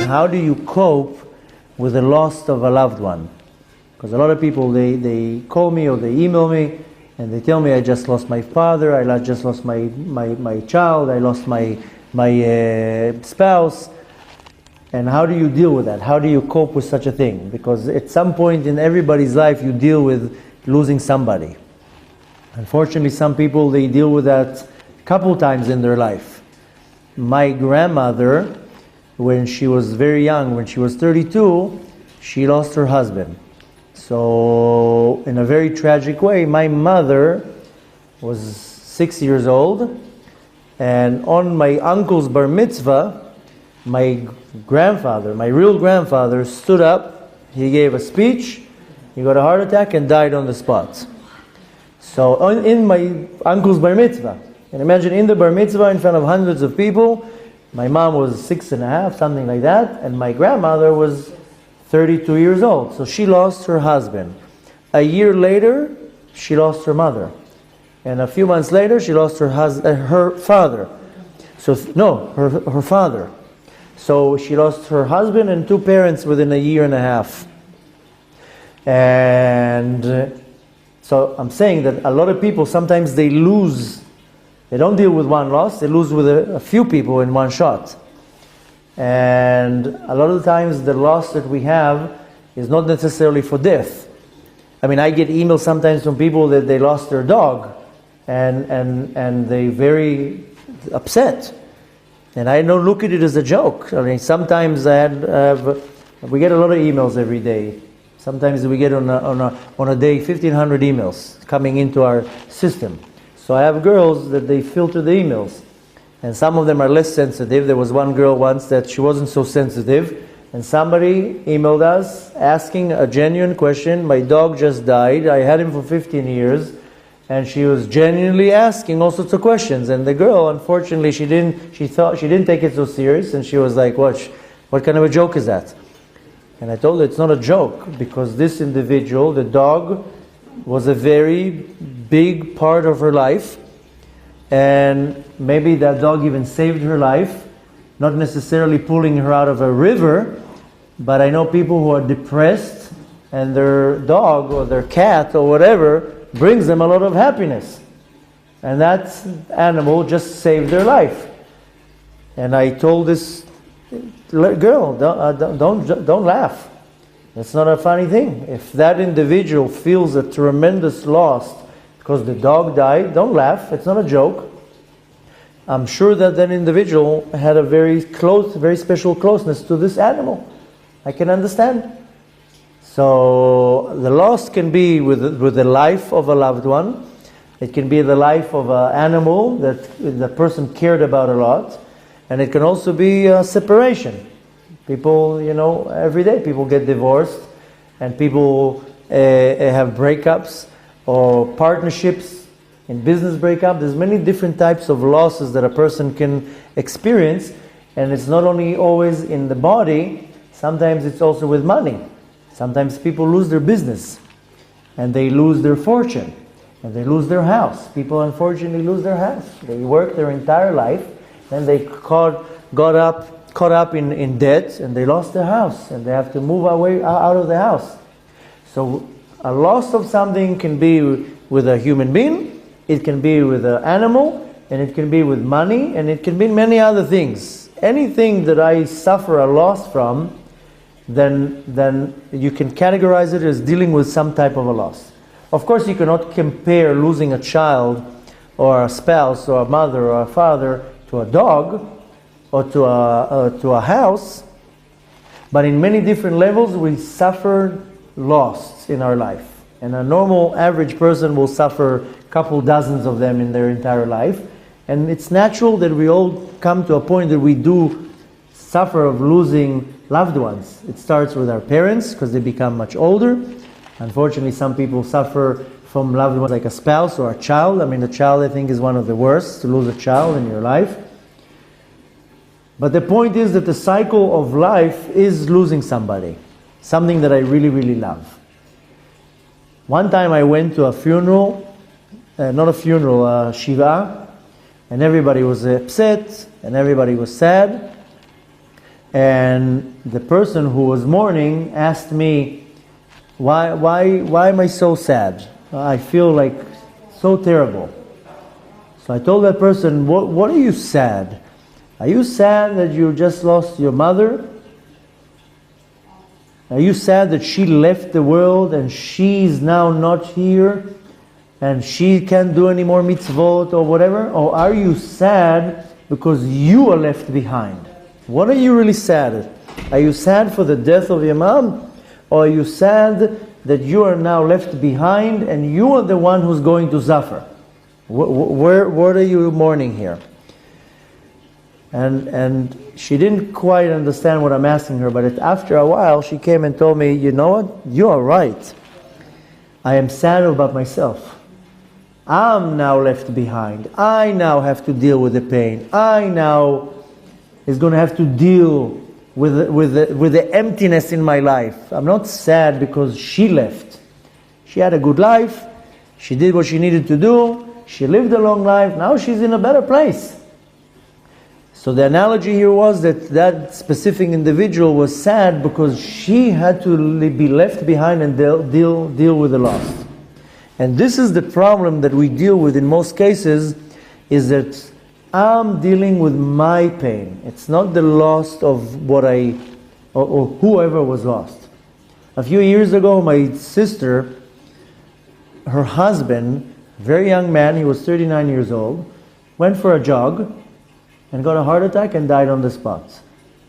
How do you cope with the loss of a loved one? Because a lot of people, they call me or they email me and they tell me, I just lost my father, I just lost my child, I lost my spouse. And how do you deal with that? How do you cope with such a thing? Because at some point in everybody's life you deal with losing somebody. Unfortunately, some people, they deal with that a couple times in their life. My grandmother, when she was very young, when she was 32, she lost her husband. So, in a very tragic way, my mother was 6 years old, and on my uncle's bar mitzvah, my grandfather, my real grandfather, stood up, he gave a speech, he got a heart attack and died on the spot. So, in my uncle's bar mitzvah, and imagine in the bar mitzvah in front of hundreds of people, my mom was 6.5, something like that, and my grandmother was 32 years old. So she lost her husband. A year later, she lost her mother. And a few months later, she lost her father. Her father. So she lost her husband and 2 parents within a year and a half. And so I'm saying that a lot of people, sometimes they lose. They don't deal with one loss, they lose with a few people in one shot. And a lot of the times the loss that we have is not necessarily for death. I mean, I get emails sometimes from people that they lost their dog and they very upset. And I don't look at it as a joke. I mean, sometimes we get a lot of emails every day. Sometimes we get on a day 1,500 emails coming into our system. So I have girls that they filter the emails, and some of them are less sensitive. There was one girl once that she wasn't so sensitive, and somebody emailed us asking a genuine question. My dog just died. I had him for 15 years, and she was genuinely asking all sorts of questions. And the girl, unfortunately, she didn't take it so serious, and she was like, "What kind of a joke is that?" And I told her it's not a joke, because this individual, the dog, was a very big part of her life, and maybe that dog even saved her life, not necessarily pulling her out of a river, but I know people who are depressed and their dog or their cat or whatever brings them a lot of happiness, and that animal just saved their life. And I told this girl, don't laugh. That's not a funny thing. If that individual feels a tremendous loss because the dog died, don't laugh. It's not a joke. I'm sure that individual had a very special closeness to this animal. I can understand. So the loss can be with the life of a loved one. It can be the life of an animal that the person cared about a lot. And it can also be a separation. People, every day people get divorced, and people have breakups or partnerships in business breakup. There's many different types of losses that a person can experience, and it's not only always in the body, sometimes it's also with money. Sometimes people lose their business, and they lose their fortune, and they lose their house. People unfortunately lose their house. They work their entire life, then they caught up in debt, and they lost their house, and they have to move away out of the house. So a loss of something can be with a human being, it can be with an animal, and it can be with money, and it can be many other things. Anything that I suffer a loss from, then you can categorize it as dealing with some type of a loss. Of course, you cannot compare losing a child or a spouse or a mother or a father to a dog or to a house, but in many different levels we suffer loss in our life. And a normal average person will suffer a couple dozens of them in their entire life. And it's natural that we all come to a point that we do suffer of losing loved ones. It starts with our parents because they become much older. Unfortunately, some people suffer from loved ones like a spouse or a child. I mean, a child, I think, is one of the worst, to lose a child in your life. But the point is that the cycle of life is losing somebody, something that I really, really love. One time I went to a funeral not a funeral, a shiva, and everybody was upset, and everybody was sad. And the person who was mourning asked me, why am I so sad? I feel like so terrible. So I told that person, what are you sad? Are you sad that you just lost your mother? Are you sad that she left the world and she's now not here and she can't do any more mitzvot or whatever? Or are you sad because you are left behind? What are you really sad at? Are you sad for the death of your mom? Or are you sad that you are now left behind and you are the one who's going to suffer? What are you mourning here? And she didn't quite understand what I'm asking her, but after a while she came and told me, you know what? You are right. I am sad about myself. I'm now left behind. I now have to deal with the pain. I now is going to have to deal with the emptiness in my life. I'm not sad because she left. She had a good life. She did what she needed to do. She lived a long life. Now she's in a better place. So the analogy here was that specific individual was sad because she had to be left behind and deal with the loss. And this is the problem that we deal with in most cases, is that I'm dealing with my pain. It's not the loss of what or whoever was lost. A few years ago, my sister, her husband, very young man, he was 39 years old, went for a jog and got a heart attack and died on the spot.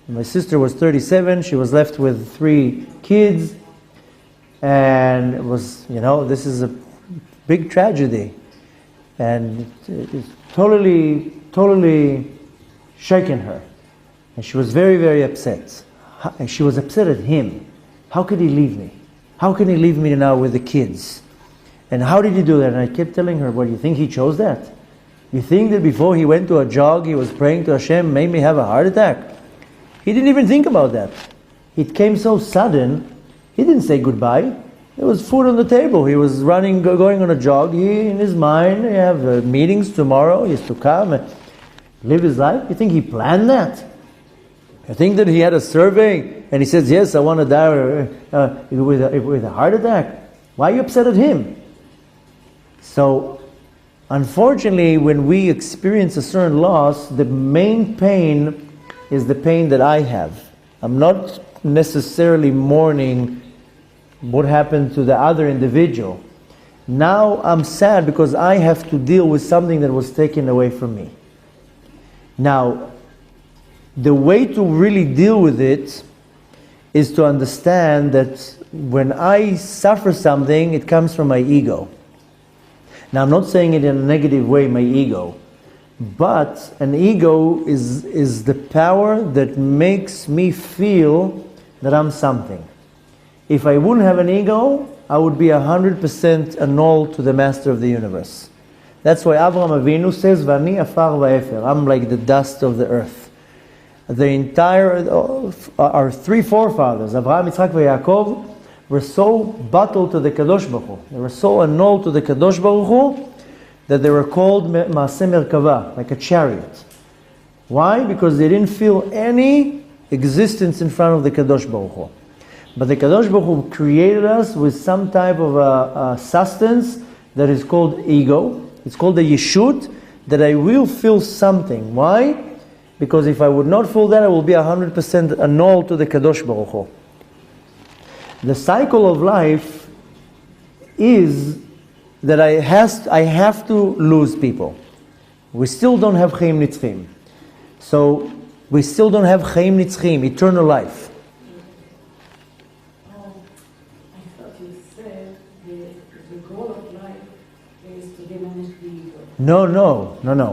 My sister was 37, she was left with 3 kids, and it was, this is a big tragedy. And it totally shaken her. And she was very, very upset. And she was upset at him. How could he leave me? How can he leave me now with the kids? And how did he do that? And I kept telling her, well, you think he chose that? You think that before he went to a jog, he was praying to Hashem, made me have a heart attack? He didn't even think about that. It came so sudden, he didn't say goodbye. There was food on the table. He was going on a jog. He, in his mind, he have meetings tomorrow. He has to come and live his life. You think he planned that? You think that he had a survey and he says, yes, I want to die with a heart attack? Why are you upset at him? So, unfortunately, when we experience a certain loss, the main pain is the pain that I have. I'm not necessarily mourning what happened to the other individual. Now I'm sad because I have to deal with something that was taken away from me. Now, the way to really deal with it is to understand that when I suffer something, it comes from my ego. Now, I'm not saying it in a negative way, my ego, but an ego is the power that makes me feel that I'm something. If I wouldn't have an ego, I would be 100% annulled to the Master of the universe. That's why Avraham Avinu says, "Vani afar va'efer." I'm like the dust of the earth. The entire, our 3 forefathers, Abraham, Yitzchak, and Yaakov, were so bottled to the Kadosh Baruch Hu. They were so annulled to the Kadosh Baruch Hu that they were called Maaseh Merkava, like a chariot. Why? Because they didn't feel any existence in front of the Kadosh Baruch Hu. But the Kadosh Baruch Hu created us with some type of a sustenance that is called ego. It's called the Yeshut, that I will feel something. Why? Because if I would not feel that, I will be 100% annulled to the Kadosh Baruch Hu. The cycle of life is that I have to lose people. We still don't have Chaim Nitzchim. So we still don't have Chaim Nitzchim, eternal life. No.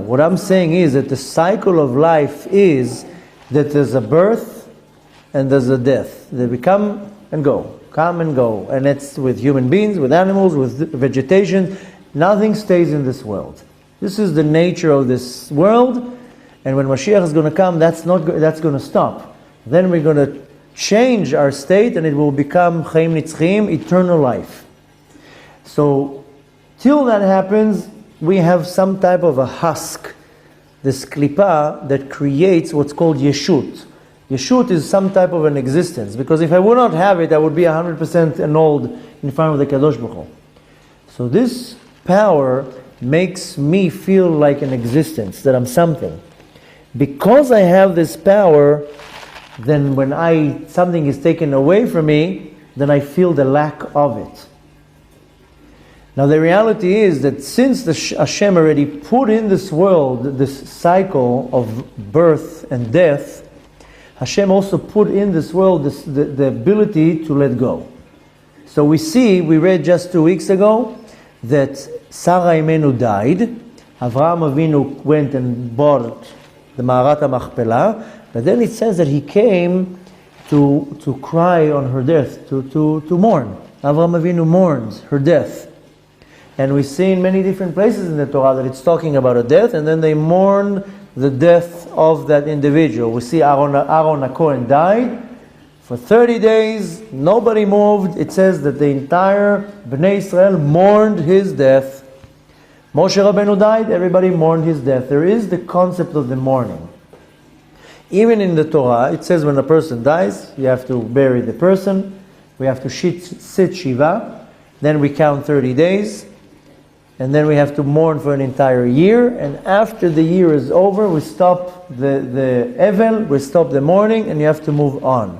What I'm saying is that the cycle of life is that there's a birth and there's a death. They come and go. And it's with human beings, with animals, with vegetation. Nothing stays in this world. This is the nature of this world. And when Mashiach is going to come, that's going to stop. Then we're going to change our state and it will become Chaim Nitzchim, eternal life. So, till that happens, we have some type of a husk, this klipa, that creates what's called yeshut. Yeshut is some type of an existence, because if I would not have it, I would be 100% annulled in front of the Kadosh Baruch Hu. So this power makes me feel like an existence, that I'm something. Because I have this power, then when something is taken away from me, then I feel the lack of it. Now the reality is that since Hashem already put in this world this cycle of birth and death, Hashem also put in this world the ability to let go. So we read just 2 weeks ago that Sarah Imenu died, Avraham Avinu went and bought the Ma'arat HaMachpelah, but then it says that he came to cry on her death, to mourn. Avraham Avinu mourns her death. And we see in many different places in the Torah that it's talking about a death, and then they mourn the death of that individual. We see Aaron HaKohen died. For 30 days, nobody moved. It says that the entire Bnei Israel mourned his death. Moshe Rabbeinu died, everybody mourned his death. There is the concept of the mourning. Even in the Torah, it says when a person dies, you have to bury the person. We have to sit Shiva. Then we count 30 days. And then we have to mourn for an entire year. And after the year is over, we stop the Evel, we stop the mourning, and you have to move on.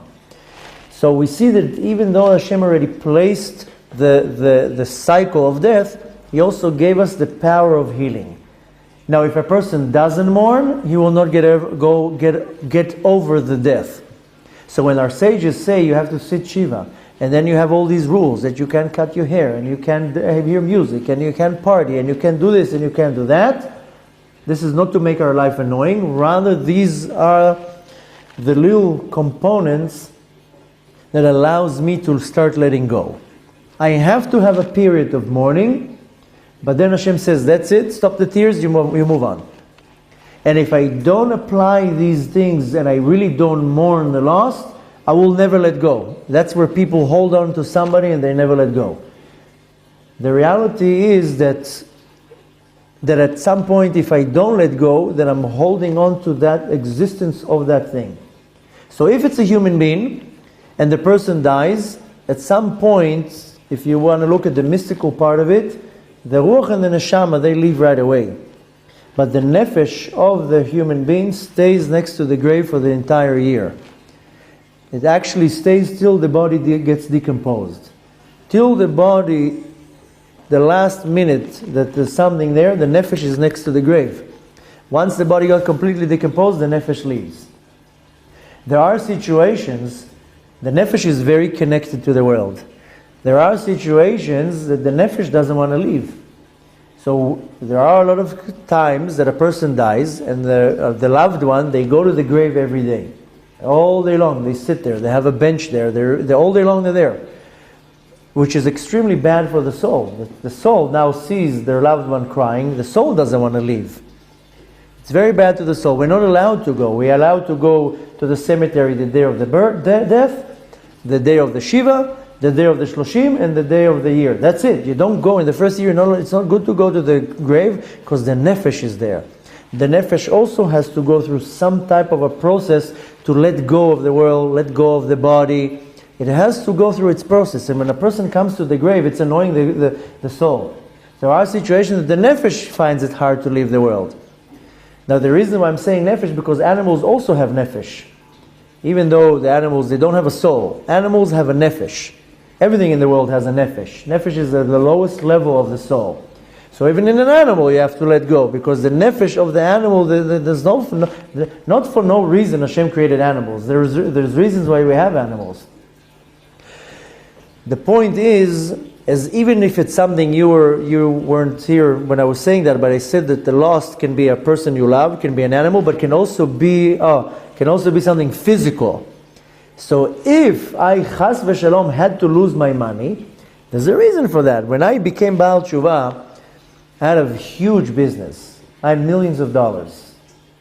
So we see that even though Hashem already placed the cycle of death, He also gave us the power of healing. Now, if a person doesn't mourn, he will not get over the death. So when our sages say you have to sit Shiva, and then you have all these rules that you can't cut your hair, and you can't hear music, and you can't party, and you can't do this, and you can't do that, this is not to make our life annoying. Rather, these are the little components that allows me to start letting go. I have to have a period of mourning, but then Hashem says, that's it, stop the tears, you move on. And if I don't apply these things and I really don't mourn the loss, I will never let go. That's where people hold on to somebody and they never let go. The reality is that at some point, if I don't let go, then I'm holding on to that existence of that thing. So if it's a human being and the person dies, at some point, if you want to look at the mystical part of it, the ruach and the neshama, they leave right away. But the nefesh of the human being stays next to the grave for the entire year. It actually stays till the body gets decomposed. Till the body, the last minute that there's something there, the nefesh is next to the grave. Once the body got completely decomposed, the nefesh leaves. There are situations, the nefesh is very connected to the world. There are situations that the nefesh doesn't want to leave. So there are a lot of times that a person dies and the loved one, they go to the grave every day. All day long, they sit there. They have a bench there. They're all day long they're there. Which is extremely bad for the soul. The soul now sees their loved one crying. The soul doesn't want to leave. It's very bad to the soul. We're not allowed to go. We're allowed to go to the cemetery the day of the death, the day of the Shiva, the day of the Shloshim, and the day of the year. That's it. You don't go in the first year. No, it's not good to go to the grave because the nefesh is there. The nefesh also has to go through some type of a process to let go of the world, let go of the body. It has to go through its process. And when a person comes to the grave, it's annoying the soul. There are situations that the nefesh finds it hard to leave the world. Now the reason why I'm saying nefesh, because animals also have nefesh. Even though the animals, they don't have a soul. Animals have a nefesh. Everything in the world has a nefesh. Nefesh is the lowest level of the soul. So even in an animal you have to let go, because the nefesh of the animal, there's not for no reason Hashem created animals. There's reasons why we have animals. The point is even if it's something you weren't here when I was saying that, but I said that the lost can be a person you love, can be an animal, but can also be something physical. So if I chas v'shalom had to lose my money, there's a reason for that. When I became Baal Tshuva, I had a huge business. I had millions of dollars.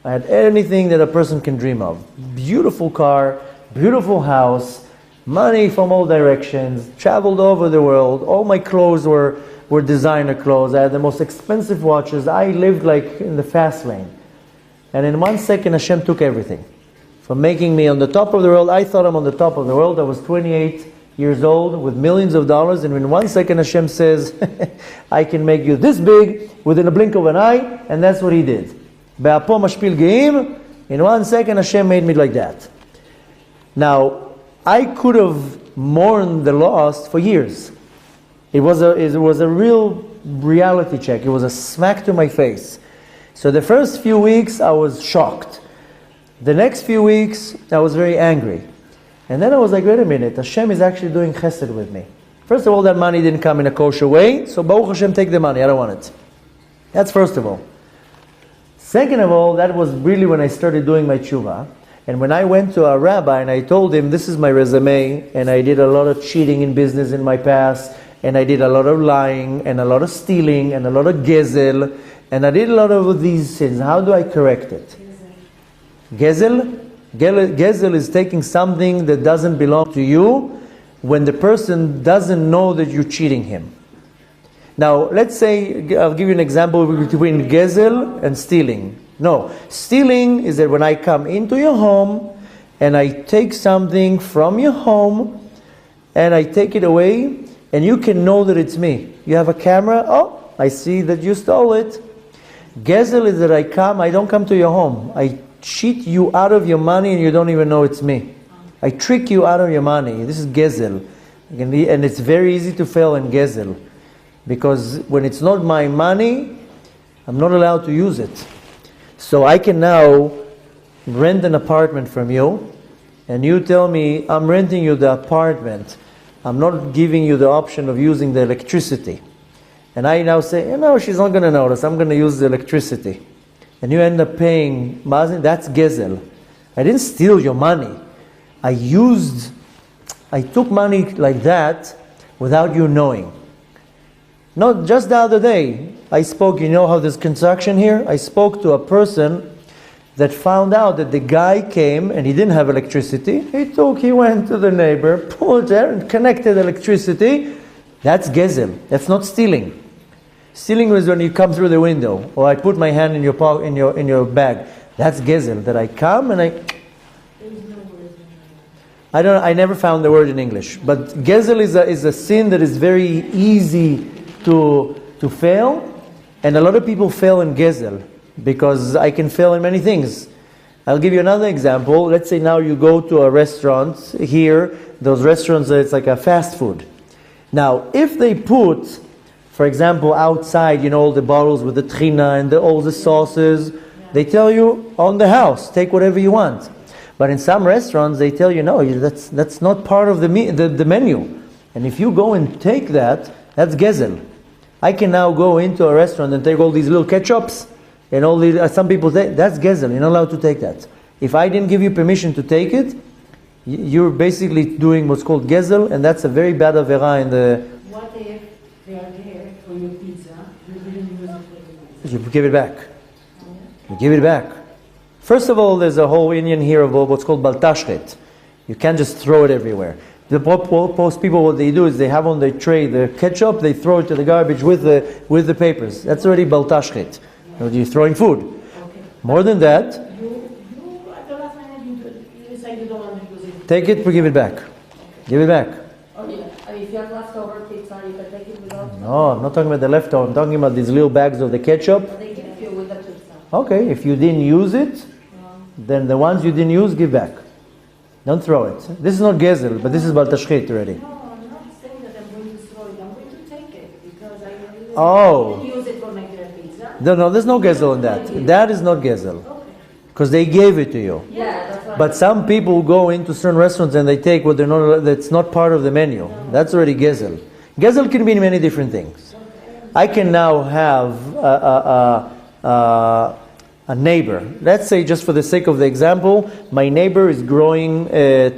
I had anything that a person can dream of. Beautiful car, beautiful house, money from all directions, traveled over the world. All my clothes were were designer clothes. I had the most expensive watches. I lived like in the fast lane. And in 1 second, Hashem took everything. From making me on the top of the world, I thought I'm on the top of the world. I was 28 years old with millions of dollars. And in 1 second, Hashem says, I can make you this big within a blink of an eye. And that's what He did. Be'apo mashpil geim. In 1 second, Hashem made me like that. Now, I could have mourned the loss for years. It was a real reality check. It was a smack to my face. So the first few weeks, I was shocked. The next few weeks, I was very angry. And then I was like, wait a minute, Hashem is actually doing chesed with me. First of all, that money didn't come in a kosher way, so Baruch Hashem, take the money, I don't want it. That's first of all. Second of all, that was really when I started doing my tshuva. And when I went to a rabbi and I told him, this is my resume, and I did a lot of cheating in business in my past, and I did a lot of lying, and a lot of stealing, and a lot of gezel, and I did a lot of these sins. How do I correct it? Gezel? Gezel is taking something that doesn't belong to you when the person doesn't know that you're cheating him. Now, let's say, I'll give you an example between gezel and stealing. No, stealing is that when I come into your home and I take something from your home and I take it away and you can know that it's me. You have a camera, oh, I see that you stole it. Gezel is that I don't come to your home. I cheat you out of your money and you don't even know it's me. I trick you out of your money. This is gezel. And it's very easy to fail in gezel. Because when it's not my money, I'm not allowed to use it. So I can now rent an apartment from you, and you tell me, I'm renting you the apartment. I'm not giving you the option of using the electricity. And I now say, no, she's not going to notice. I'm going to use the electricity. And you end up paying mazin. That's gezel. I didn't steal your money. I took money like that without you knowing. Not just the other day, I spoke, you know how there's construction here? I spoke to a person that found out that the guy came and he didn't have electricity. He went to the neighbor, pulled there and connected electricity. That's gezel. That's not stealing. Stealing is when you come through the window, or I put my hand in your pocket, in your bag. That's gezel. That I come and I never found the word in English. But gezel is a sin that is very easy to fail, and a lot of people fail in gezel because I can fail in many things. I'll give you another example. Let's say now you go to a restaurant here. Those restaurants, it's like a fast food. Now, if they put, for example, outside, all the bottles with the trina and all the sauces, they tell you on the house, take whatever you want. But in some restaurants, they tell you, no, that's not part of the menu. And if you go and take that, that's gezel. I can now go into a restaurant and take all these little ketchups, and all these. Some people say that's gezel. You're not allowed to take that. If I didn't give you permission to take it, you're basically doing what's called gezel, and that's a very bad avera in the. What if they are there for your pizza? You didn't use it for the You give it back. You give it back. First of all, there's a whole Indian here of what's called baltashchet. You can't just throw it everywhere. Most people, what they do is they have on their tray the ketchup, they throw it to the garbage with the papers. That's already baltashchet. You're throwing food. Okay. More than that, you at the last minute you say you don't want to use it. take it, give it back. Okay. Give it back. Oh yeah. I mean, if you have leftover pizza, you can take it without. No, I'm not talking about the leftover. I'm talking about these little bags of the ketchup. They give you with the pizza. Okay, if you didn't use it, then the ones you didn't use, give back. Don't throw it. This is not gezel, but this is baltashchet already. No, I'm not saying that I'm going to throw it. I'm going to take it because I didn't use it for making a pizza. No, there's no gezel in that. That is not gezel. Because they gave it to you. Yeah, that's right. But some people go into certain restaurants and they take what that's not part of the menu. No. That's already gezel. Gezel can mean many different things. I can now have a neighbor. Let's say, just for the sake of the example, my neighbor is growing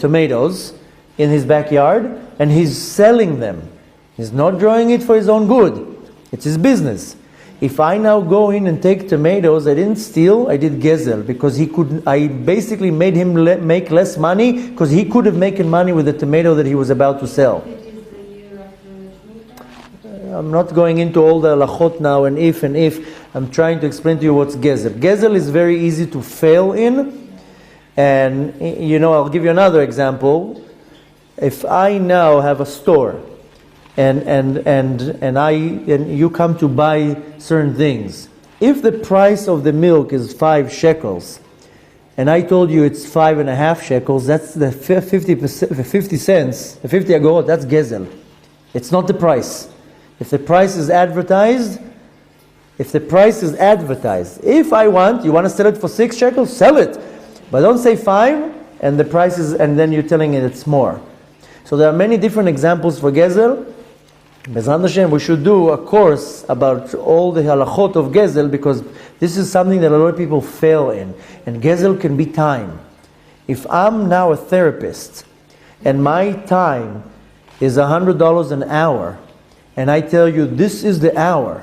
tomatoes in his backyard and he's selling them. He's not growing it for his own good. It's his business. If I now go in and take tomatoes, I didn't steal, I did gezel, because I basically made him make less money because he could have made money with the tomato that he was about to sell. I'm not going into all the halachot now and if. I'm trying to explain to you what's gezel. Gezel is very easy to fail in. And, I'll give you another example. If I now have a store and you come to buy certain things, if the price of the milk is 5 shekels, and I told you it's 5.5 shekels, that's the 50 cents, the 50 agorot, that's gezel. It's not the price. If the price is advertised, if I want, you want to sell it for 6 shekels, sell it. But don't say 5, and the price is, and then you're telling it it's more. So there are many different examples for gezel. B'ezrat Hashem, we should do a course about all the halachot of gezel, because this is something that a lot of people fail in. And gezel can be time. If I'm now a therapist, and my time is $100 an hour, and I tell you this is the hour,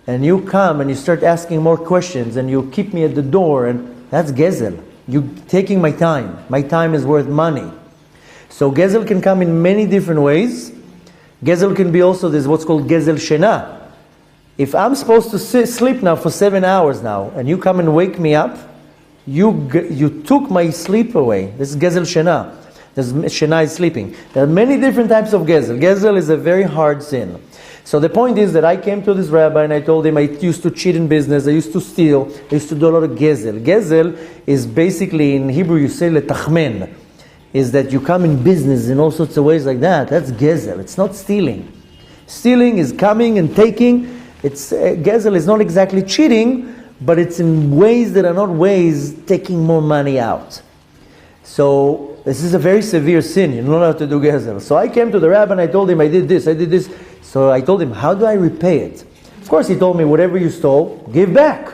and you come and you start asking more questions, and you keep me at the door, and that's gezel. You're taking my time. My time is worth money. So gezel can come in many different ways. Gezel can be also, there's what's called gezel shena. If I'm supposed to sleep now for 7 hours now, and you come and wake me up, you took my sleep away. This is gezel shena. Shena is sleeping. There are many different types of gezel. Gezel is a very hard sin. So the point is that I came to this rabbi and I told him I used to cheat in business, I used to steal, I used to do a lot of gezel. Gezel is basically, in Hebrew you say letachmen, is that you come in business in all sorts of ways like that. That's gezel. It's not stealing. Stealing is coming and taking. Gezel is not exactly cheating, but it's in ways that are not ways taking more money out. So this is a very severe sin. You're not allowed to do gezel. So I came to the rabbi and I told him I did this. So I told him, how do I repay it? Of course he told me, whatever you stole, give back.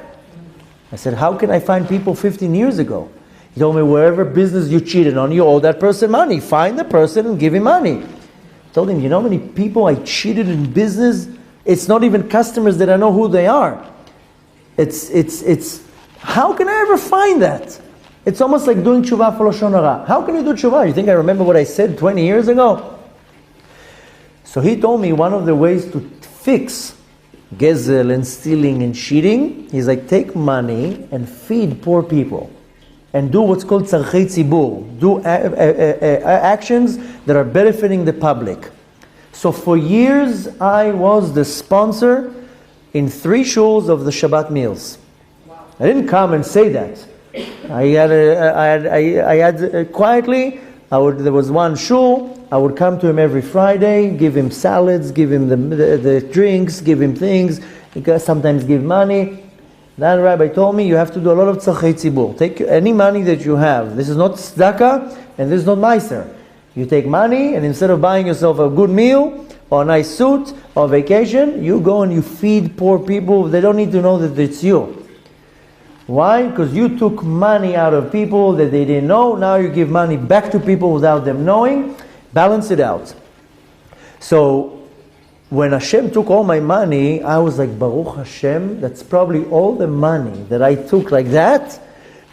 I said, how can I find people 15 years ago? He told me, wherever business you cheated on, you owe that person money. Find the person and give him money. I told him, you know how many people I cheated in business? It's not even customers that I know who they are. It's how can I ever find that? It's almost like doing tshuva for Lashon Hara. How can you do tshuva? You think I remember what I said 20 years ago? So he told me one of the ways to fix gezel and stealing and cheating is like take money and feed poor people. And do what's called tzarchei tzibur. Do actions that are benefiting the public. So for years, I was the sponsor in 3 shuls of the Shabbat meals. Wow. I didn't come and say that. I had quietly, there was one shul, I would come to him every Friday, give him salads, give him the drinks, give him things, sometimes give money. That rabbi told me you have to do a lot of tzarchei tzibur. Take any money that you have. This is not tzedakah and this is not meiser. You take money and instead of buying yourself a good meal or a nice suit or vacation, you go and you feed poor people. They don't need to know that it's you. Why? Because you took money out of people that they didn't know. Now you give money back to people without them knowing. Balance it out. So when Hashem took all my money, I was like, Baruch Hashem, that's probably all the money that I took like that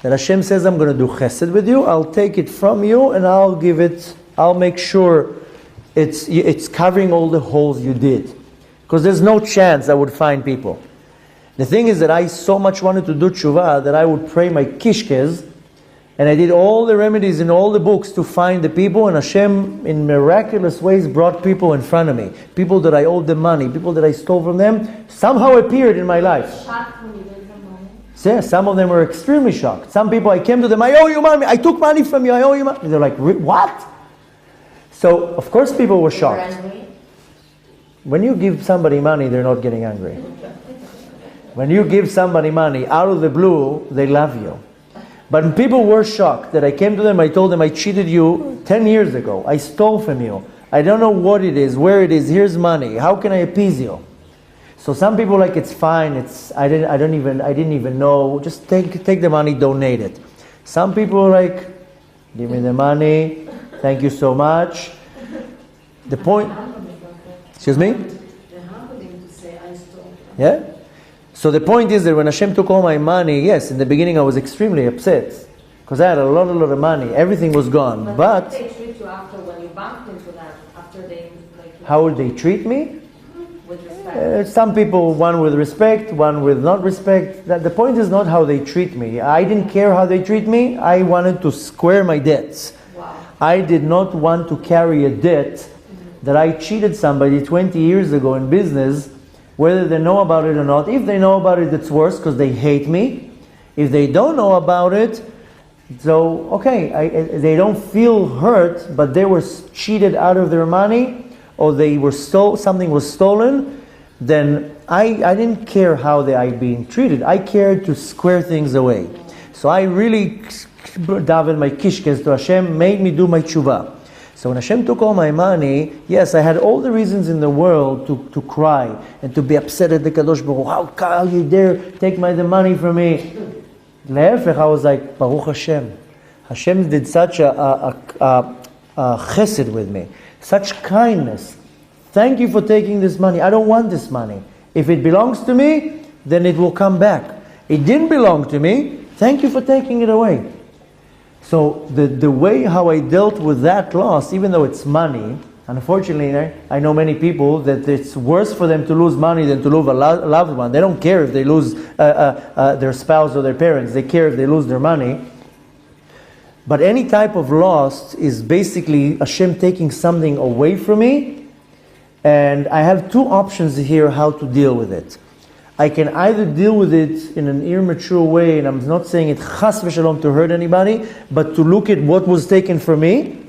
Hashem says, I'm going to do chesed with you, I'll take it from you and I'll make sure it's covering all the holes you did. Because there's no chance I would find people. The thing is that I so much wanted to do tshuva that I would pray my kishkes, and I did all the remedies in all the books to find the people, and Hashem in miraculous ways brought people in front of me. People that I owed them money, people that I stole from them, somehow appeared in my life. Shocked when you gave them money? Yeah, some of them were extremely shocked. Some people, I came to them, I owe you money, I took money from you, I owe you money. And they're like, what? So, of course people were shocked. When you give somebody money, they're not getting angry. When you give somebody money out of the blue, they love you. But people were shocked that I came to them, I told them I cheated you 10 years ago. I stole from you. I don't know what it is, where it is, here's money. How can I appease you? So some people are like, it's fine, I didn't even know, just take the money, donate it. Some people are like, give me the money, thank you so much. The point, excuse me? Yeah? So the point is that when Hashem took all my money, yes, in the beginning I was extremely upset because I had a lot of money. Everything was gone. But how did they treat you after when you bumped into them? After they, how would they treat me? With respect. Some people, one with respect, one with not respect. The point is not how they treat me. I didn't care how they treat me. I wanted to square my debts. Wow. I did not want to carry a debt that I cheated somebody 20 years ago in business, whether they know about it or not. If they know about it, it's worse because they hate me. If they don't know about it, so okay, they don't feel hurt, but they were cheated out of their money, or they were something was stolen, then I didn't care how they are being treated. I cared to square things away. So I really davened my kishkes to Hashem, made me do my tshuva. So when Hashem took all my money, yes, I had all the reasons in the world to cry and to be upset at the Kadosh Baruch Hu. How you dare take the money from me? Le'efech, I was like, Baruch Hashem. Hashem did such a chesed with me, such kindness. Thank you for taking this money. I don't want this money. If it belongs to me, then it will come back. It didn't belong to me. Thank you for taking it away. So the way how I dealt with that loss, even though it's money, unfortunately, I know many people that it's worse for them to lose money than to lose a loved one. They don't care if they lose their spouse or their parents. They care if they lose their money. But any type of loss is basically Hashem taking something away from me. And I have two options here how to deal with it. I can either deal with it in an immature way, and I'm not saying it chas v'shalom to hurt anybody, but to look at what was taken from me.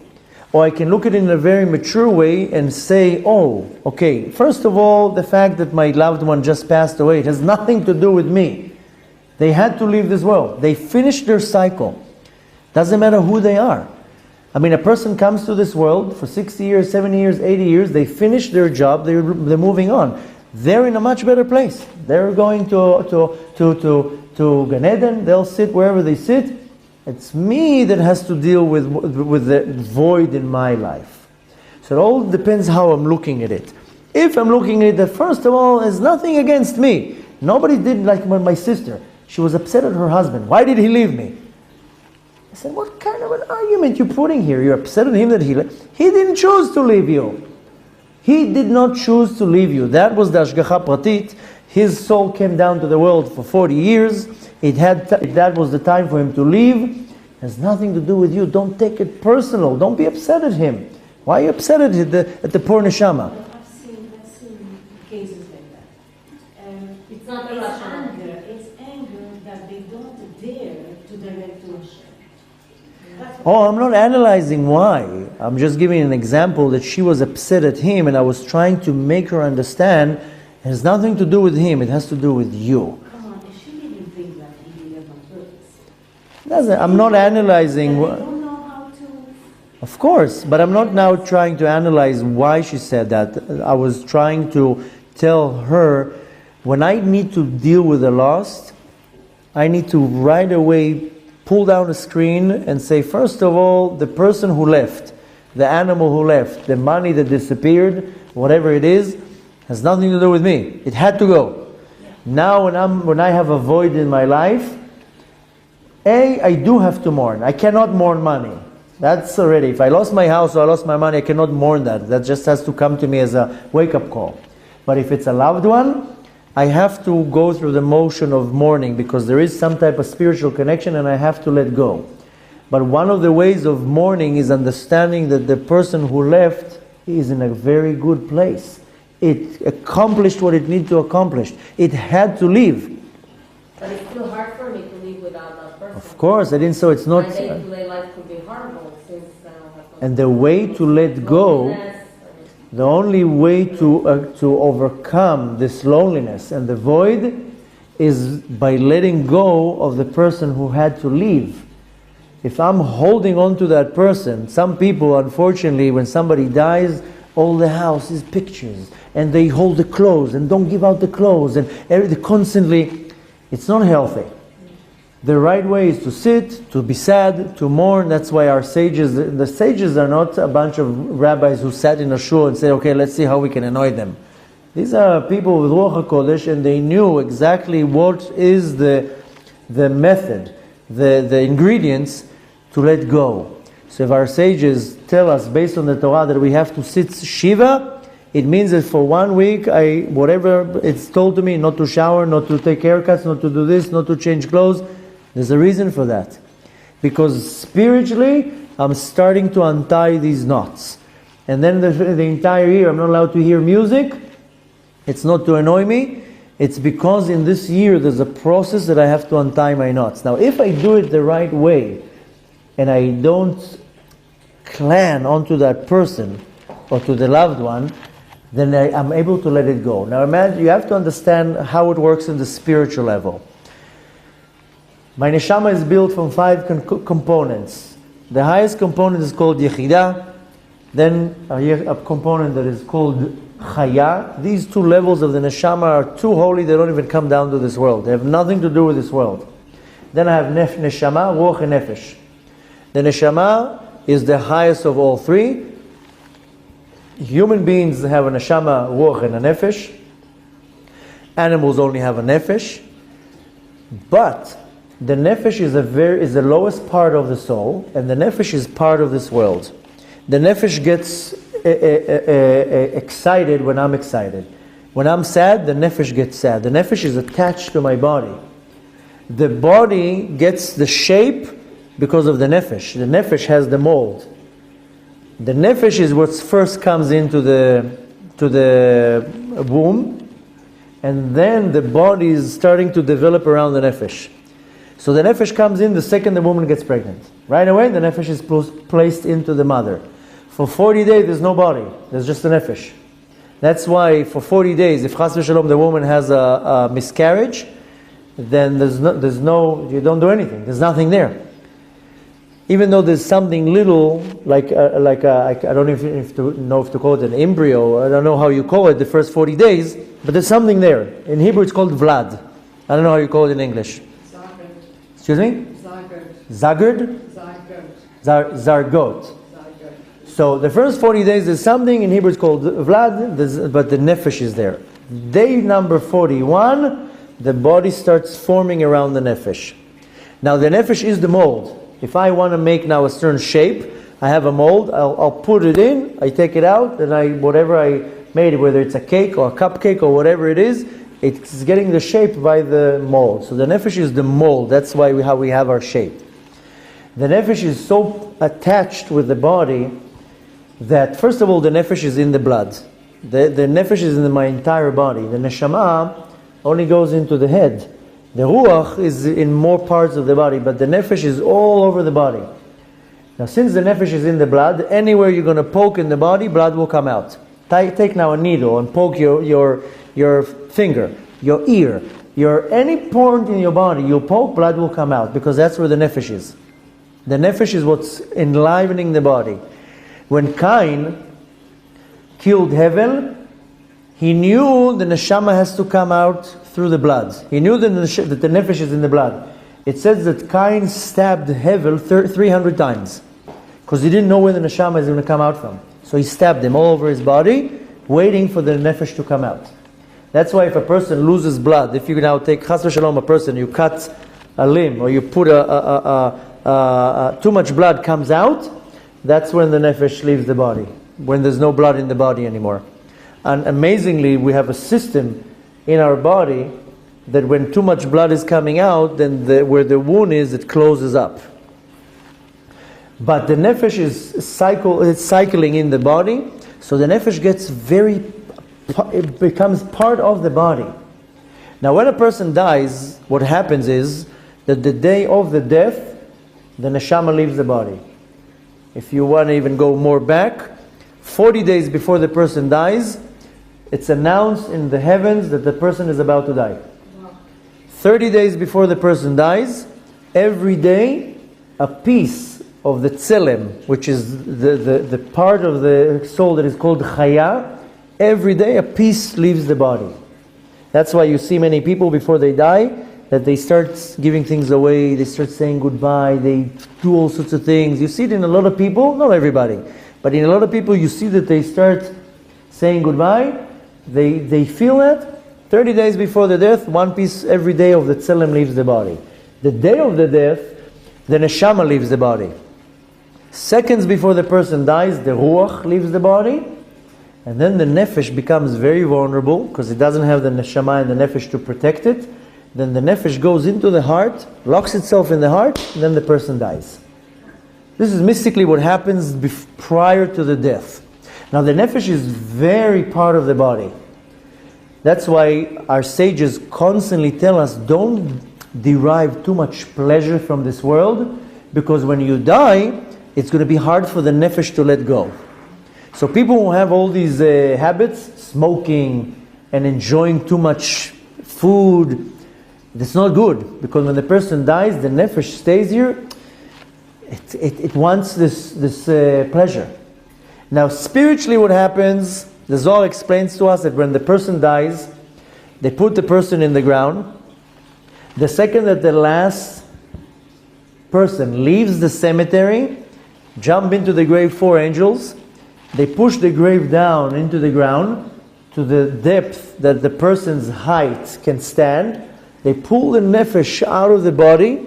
Or I can look at it in a very mature way and say, oh, okay, first of all, the fact that my loved one just passed away, it has nothing to do with me. They had to leave this world. They finished their cycle. Doesn't matter who they are. I mean, a person comes to this world for 60 years, 70 years, 80 years, they finish their job, they're moving on. They're in a much better place. They're going to Gan Eden, they'll sit wherever they sit. It's me that has to deal with the void in my life. So it all depends how I'm looking at it. If I'm looking at it, that first of all, there's nothing against me. Nobody did like my sister. She was upset at her husband. Why did he leave me? I said, what kind of an argument you're putting here? You're upset at him that he left. He didn't choose to leave you. He did not choose to leave you. That was the Ashgacha Pratit. His soul came down to the world for 40 years. That was the time for him to leave. It has nothing to do with you. Don't take it personal. Don't be upset at him. Why are you upset at the poor neshama? I've seen cases like that. It's not anger. It's anger that they don't dare to direct to Hashem. Oh, I'm not analyzing why. I'm just giving an example that she was upset at him, and I was trying to make her understand it has nothing to do with him. It has to do with you. Come on, if she didn't think that he did it on purpose. I'm not analyzing. They don't know how to. Of course, but I'm not now trying to analyze why she said that. I was trying to tell her, when I need to deal with the loss, I need to right away pull down a screen and say, first of all, the person who left, the animal who left, the money that disappeared, whatever it is, has nothing to do with me. It had to go. Yeah. Now when I have a void in my life, I do have to mourn. I cannot mourn money. That's already, if I lost my house or I lost my money, I cannot mourn that. That just has to come to me as a wake-up call. But if it's a loved one, I have to go through the motion of mourning because there is some type of spiritual connection and I have to let go. But one of the ways of mourning is understanding that the person who left is in a very good place. It accomplished what it needed to accomplish. It had to leave. But it's still hard for me to live without that person. Of course, I didn't. So it's not. My day-to-day life could be horrible since I don't have. And the way to let go, the only way to overcome this loneliness and the void is by letting go of the person who had to leave. If I'm holding on to that person, some people, unfortunately, when somebody dies, all the house is pictures, and they hold the clothes and don't give out the clothes, and constantly, it's not healthy. The right way is to sit, to be sad, to mourn. That's why our sages, the sages are not a bunch of rabbis who sat in a shul and said, okay, let's see how we can annoy them. These are people with Ruach HaKodesh, and they knew exactly what is the method, the ingredients to let go. So if our sages tell us based on the Torah that we have to sit Shiva, It means that for 1 week, whatever it's told to me, not to shower, not to take haircuts, not to do this, not to change clothes. There's a reason for that. Because spiritually, I'm starting to untie these knots. And then the entire year, I'm not allowed to hear music. It's not to annoy me. It's because in this year, there's a process that I have to untie my knots. Now, if I do it the right way, and I don't cling onto that person, or to the loved one, then I'm able to let it go. Now imagine, you have to understand how it works in the spiritual level. My neshama is built from 5 components. The highest component is called Yechidah, then a component that is called Chaya. These 2 levels of the neshama are too holy, they don't even come down to this world. They have nothing to do with this world. Then I have neshama, ruach, and nefesh. The neshama is the highest of all 3. Human beings have a neshama, ruach, and a nefesh. Animals only have a nefesh. But the nefesh is the lowest part of the soul, and the nefesh is part of this world. The nefesh gets excited when I'm excited. When I'm sad, the nefesh gets sad. The nefesh is attached to my body. The body gets the shape because of the nefesh. The nefesh has the mold. The nefesh is what first comes into the womb, and then the body is starting to develop around the nefesh. So the nefesh comes in the second the woman gets pregnant. Right away, the nefesh is placed into the mother. For 40 days, there's no body. There's just a nefesh. That's why for 40 days, if chas v'shalom the woman has a miscarriage, then you don't do anything. There's nothing there. Even though there's something little, I don't know if to call it an embryo, I don't know how you call it the first 40 days, but there's something there. In Hebrew it's called vlad. I don't know how you call it in English. Zagrod. Excuse me? Zagrod. Zagrod? Zargot. So the first 40 days there's something, in Hebrew it's called vlad, but the nefesh is there. Day number 41, the body starts forming around the nefesh. Now the nefesh is the mold. If I want to make now a certain shape, I have a mold, I'll put it in, I take it out, and whatever I made, whether it's a cake or a cupcake or whatever it is, it's getting the shape by the mold. So the nefesh is the mold, that's why how we have our shape. The nefesh is so attached with the body that, first of all, the nefesh is in the blood. The nefesh is in my entire body. The neshama only goes into the head. The ruach is in more parts of the body, but the nefesh is all over the body. Now, since the nefesh is in the blood, anywhere you're going to poke in the body, blood will come out. Take now a needle and poke your finger, your ear, any point in your body, you poke, blood will come out, because that's where the nefesh is. The nefesh is what's enlivening the body. When Cain killed Hevel, he knew the neshama has to come out through the blood. He knew that the nefesh is in the blood. It says that Cain stabbed Hevel 300 times because he didn't know where the neshama is going to come out from. So he stabbed him all over his body, waiting for the nefesh to come out. That's why if a person loses blood, if you now take chas v'shalom a person, you cut a limb or you put too much blood comes out, that's when the nefesh leaves the body, when there's no blood in the body anymore. And amazingly, we have a system in our body that when too much blood is coming out, then where the wound is, it closes up. But the nefesh is cycling in the body, so the nefesh it becomes part of the body. Now when a person dies, what happens is that the day of the death, the neshama leaves the body. If you want to even go more back, 40 days before the person dies, it's announced in the heavens that the person is about to die. 30 days before the person dies, every day a piece of the tzelem, which is the part of the soul that is called chaya, every day a piece leaves the body. That's why you see many people before they die, that they start giving things away, they start saying goodbye, they do all sorts of things. You see it in a lot of people, not everybody, but in a lot of people you see that they start saying goodbye. They feel that 30 days before the death, one piece every day of the tzelem leaves the body. The day of the death, the neshama leaves the body. Seconds before the person dies, the ruach leaves the body. And then the nefesh becomes very vulnerable because it doesn't have the neshama and the nefesh to protect it. Then the nefesh goes into the heart, locks itself in the heart, and then the person dies. This is mystically what happens prior to the death. Now the nefesh is very part of the body. That's why our sages constantly tell us, don't derive too much pleasure from this world, because when you die, it's going to be hard for the nefesh to let go. So people who have all these habits, smoking and enjoying too much food, it's not good, because when the person dies, the nefesh stays here. It wants this pleasure. Now spiritually what happens, the Zohar explains to us that when the person dies, they put the person in the ground. The second that the last person leaves the cemetery, jump into the grave 4 angels. They push the grave down into the ground to the depth that the person's height can stand. They pull the nefesh out of the body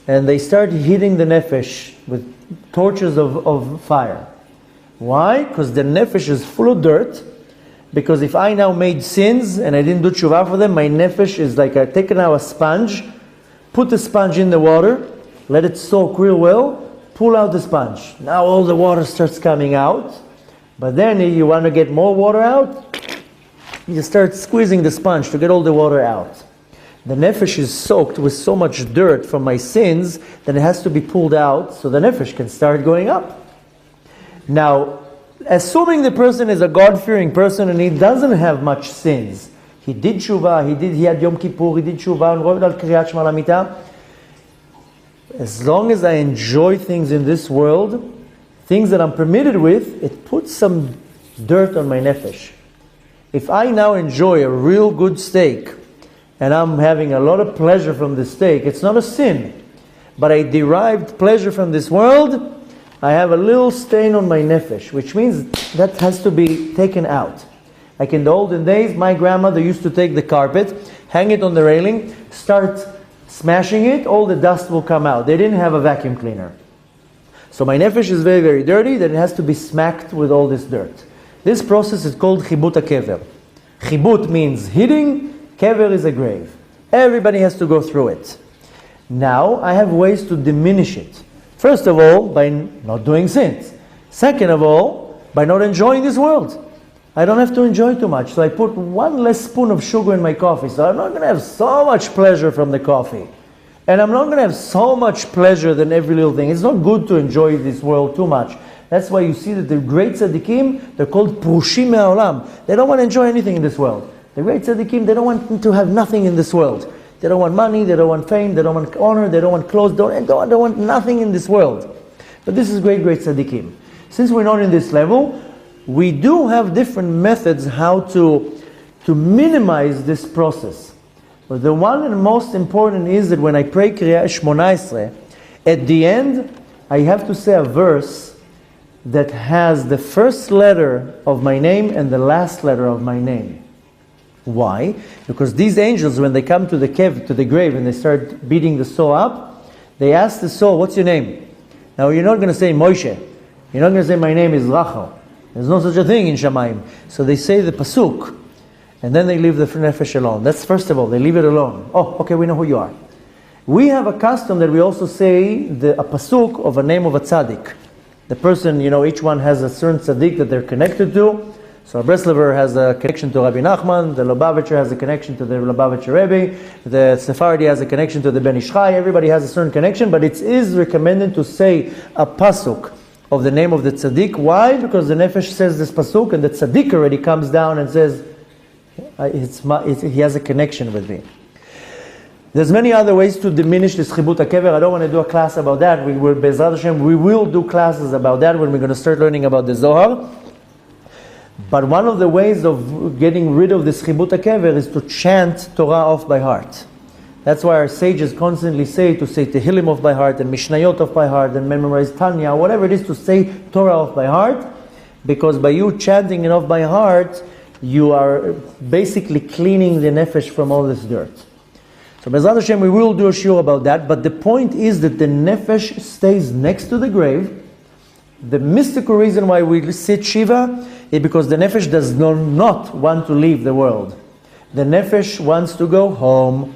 and they start hitting the nefesh with torches of fire. Why? Because the nefesh is full of dirt. Because if I now made sins and I didn't do tshuva for them, my nefesh is like I take now a sponge, put the sponge in the water, let it soak real well, pull out the sponge. Now all the water starts coming out. But then if you want to get more water out, you start squeezing the sponge to get all the water out. The nefesh is soaked with so much dirt from my sins that it has to be pulled out so the nefesh can start going up. Now, assuming the person is a God-fearing person and he doesn't have much sins, he did tshuva, he had Yom Kippur, he did tshuva, and wrote al Kriyat Shema Lamita. As long as I enjoy things in this world, things that I'm permitted with, it puts some dirt on my nefesh. If I now enjoy a real good steak, and I'm having a lot of pleasure from the steak, it's not a sin. But I derived pleasure from this world, I have a little stain on my nefesh, which means that has to be taken out. Like in the olden days, my grandmother used to take the carpet, hang it on the railing, start smashing it, all the dust will come out. They didn't have a vacuum cleaner. So my nefesh is very, very dirty, then it has to be smacked with all this dirt. This process is called chibut kever. Chibut means hitting, kever is a grave. Everybody has to go through it. Now, I have ways to diminish it. First of all, by not doing sins. Second of all, by not enjoying this world. I don't have to enjoy too much. So I put 1 less spoon of sugar in my coffee. So I'm not going to have so much pleasure from the coffee. And I'm not going to have so much pleasure than every little thing. It's not good to enjoy this world too much. That's why you see that the great tzaddikim, they're called prushim me'olam. They don't want to enjoy anything in this world. The great tzaddikim, they don't want to have nothing in this world. They don't want money, they don't want fame, they don't want honor, they don't want clothes, they don't want nothing in this world. But this is great tzaddikim. Since we're not in this level, we do have different methods how to minimize this process. But the one and most important is that when I pray Kriyat Shmona Esrei, at the end, I have to say a verse that has the first letter of my name and the last letter of my name. Why? Because these angels, when they come to the cave, to the grave, and they start beating the soul up, they ask the soul, what's your name? Now you're not going to say Moshe. You're not going to say my name is Rachel. There's no such a thing in Shamayim. So they say the pasuk, and then they leave the nefesh alone. That's first of all, they leave it alone. Oh, okay, we know who you are. We have a custom that we also say a pasuk of a name of a tzaddik. The person, each one has a certain tzaddik that they're connected to. So a Breslover has a connection to Rabbi Nachman, the Lubavitcher has a connection to the Lubavitcher Rebbe, the Sephardi has a connection to the Ben Ish Chai. Everybody has a certain connection, but it is recommended to say a pasuk of the name of the tzaddik. Why? Because the nefesh says this pasuk, and the tzaddik already comes down and says, he has a connection with me. There's many other ways to diminish this chibut kever. I don't want to do a class about that. We will do classes about that when we're going to start learning about the Zohar. But one of the ways of getting rid of this chibut kever is to chant Torah off by heart. That's why our sages constantly say to say Tehillim off by heart and Mishnayot off by heart and memorize Tanya, whatever it is, to say Torah off by heart, because by you chanting it off by heart, you are basically cleaning the nefesh from all this dirt. So Bezrat Hashem, we will do a shiur about that, but the point is that the nefesh stays next to the grave. The mystical reason why we sit Shiva is because the nefesh does not want to leave the world. The nefesh wants to go home.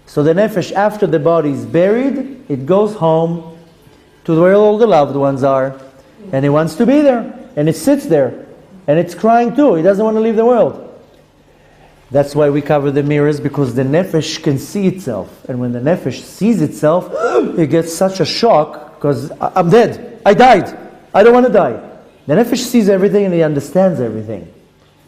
So the nefesh, after the body is buried, it goes home to where all the loved ones are. And it wants to be there. And it sits there. And it's crying too. It doesn't want to leave the world. That's why we cover the mirrors, because the nefesh can see itself. And when the nefesh sees itself, it gets such a shock, because I'm dead. I died. I don't want to die. The nefesh sees everything and he understands everything.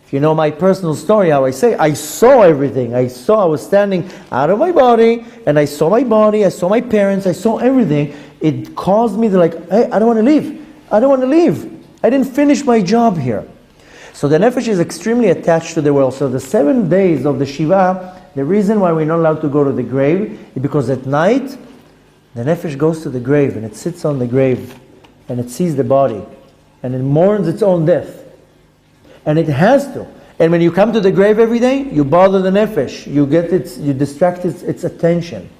If you know my personal story, how I say, I saw everything. I was standing out of my body, and I saw my body, I saw my parents, I saw everything. It caused me to hey, I don't want to leave. I don't want to leave. I didn't finish my job here. So the nefesh is extremely attached to the world. So the 7 days of the Shiva, the reason why we're not allowed to go to the grave is because at night, the nefesh goes to the grave and it sits on the grave and it sees the body and it mourns its own death. And it has to. And when you come to the grave every day, you bother the nefesh. You distract its attention.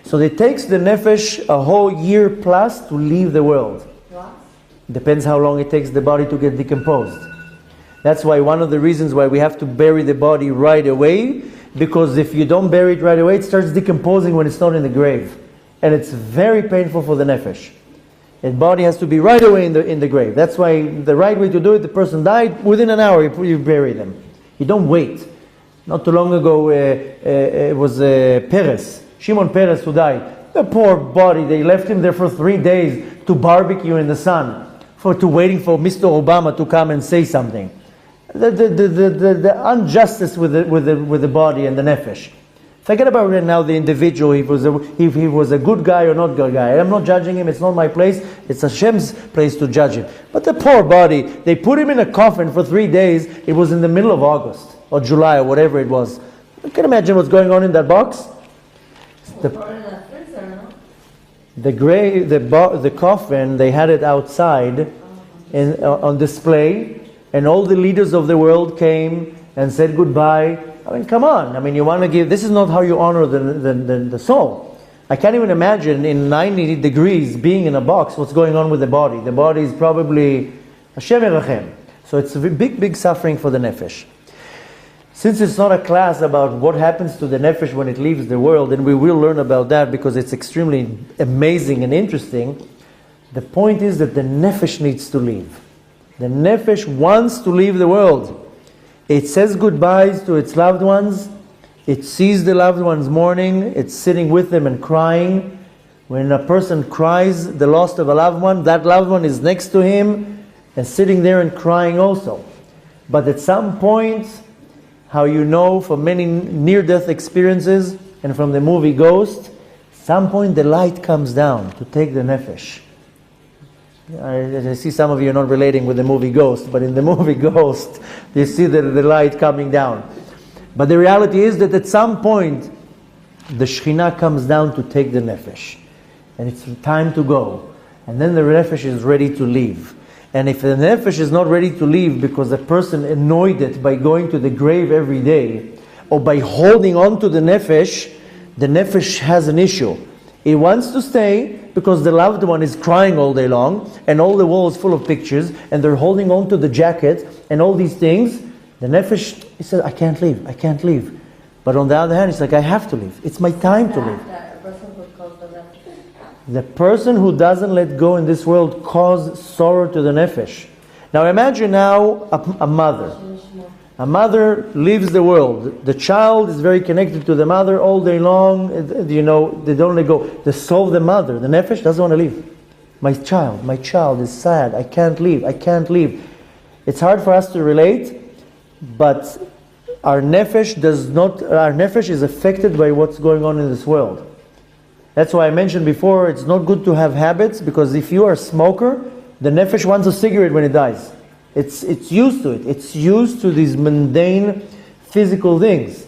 So it takes the nefesh a whole year plus to leave the world. What? Depends how long it takes the body to get decomposed. That's why one of the reasons why we have to bury the body right away, because if you don't bury it right away, it starts decomposing when it's not in the grave. And it's very painful for the nefesh. The body has to be right away in the grave. That's why the right way to do it, the person died, within an hour you bury them. You don't wait. Not too long ago, it was Peres, Shimon Peres, who died. The poor body, they left him there for 3 days to barbecue in the sun, to waiting for Mr. Obama to come and say something. The injustice with the body and the nefesh. Forget about right now the individual, if he was a good guy or not good guy. I'm not judging him, it's not my place, it's Hashem's place to judge him. But the poor body, they put him in a coffin for 3 days, it was in the middle of August, or July, or whatever it was. You can imagine what's going on in that box? The coffin, they had it outside on display, and all the leaders of the world came and said goodbye. I mean, come on. I mean, you want to give... This is not how you honor the soul. I can't even imagine in 90 degrees being in a box, what's going on with the body. The body is probably Hashem Erachem. So it's a big suffering for the nefesh. Since it's not a class about what happens to the nefesh when it leaves the world, and we will learn about that because it's extremely amazing and interesting, the point is that the nefesh needs to leave. The nefesh wants to leave the world. It says goodbyes to its loved ones. It sees the loved ones mourning. It's sitting with them and crying. When a person cries the loss of a loved one, that loved one is next to him and sitting there and crying also. But at some point, how you know from many near-death experiences and from the movie Ghost, some point the light comes down to take the nefesh. I see some of you are not relating with the movie Ghost, but in the movie Ghost, you see the light coming down. But the reality is that at some point, the Shekhinah comes down to take the nefesh. And it's time to go. And then the nefesh is ready to leave. And if the nefesh is not ready to leave because a person annoyed it by going to the grave every day, or by holding on to the nefesh has an issue. It wants to stay because the loved one is crying all day long and all the walls full of pictures and they're holding on to the jacket and all these things. The nefesh, he says, I can't leave. But on the other hand, it's like, I have to leave. It's my time to leave. The person who doesn't let go in this world causes sorrow to the nefesh. Now imagine now a mother. A mother leaves the world. The child is very connected to the mother all day long. They don't let go. The soul of the mother, the nefesh, doesn't want to leave. My child is sad. I can't leave. It's hard for us to relate, but our nefesh is affected by what's going on in this world. That's why I mentioned before, it's not good to have habits, because if you are a smoker, the nefesh wants a cigarette when it dies. It's used to it. It's used to these mundane physical things.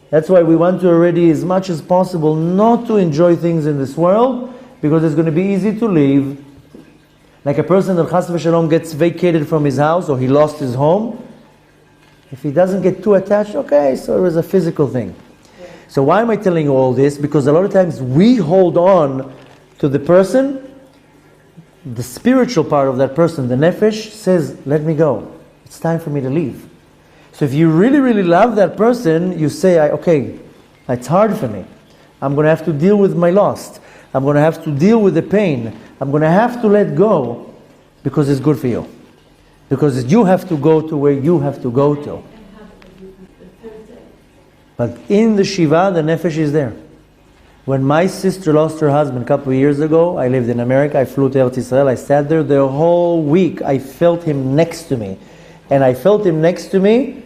That's why we want to already, as much as possible, not to enjoy things in this world, because it's going to be easy to leave. Like a person that Chas v'Shalom gets vacated from his house, or he lost his home. If he doesn't get too attached, okay, so it was a physical thing. So why am I telling you all this? Because a lot of times we hold on to the person the spiritual part of that person, the nefesh, says, let me go. It's time for me to leave. So if you really, really love that person, you say, okay, it's hard for me. I'm going to have to deal with my loss. I'm going to have to deal with the pain. I'm going to have to let go because it's good for you. Because you have to go to where you have to go to. But in the Shiva, the nefesh is there. When my sister lost her husband a couple of years ago, I lived in America, I flew to Eretz Israel, I sat there the whole week. I felt him next to me. And I felt him next to me.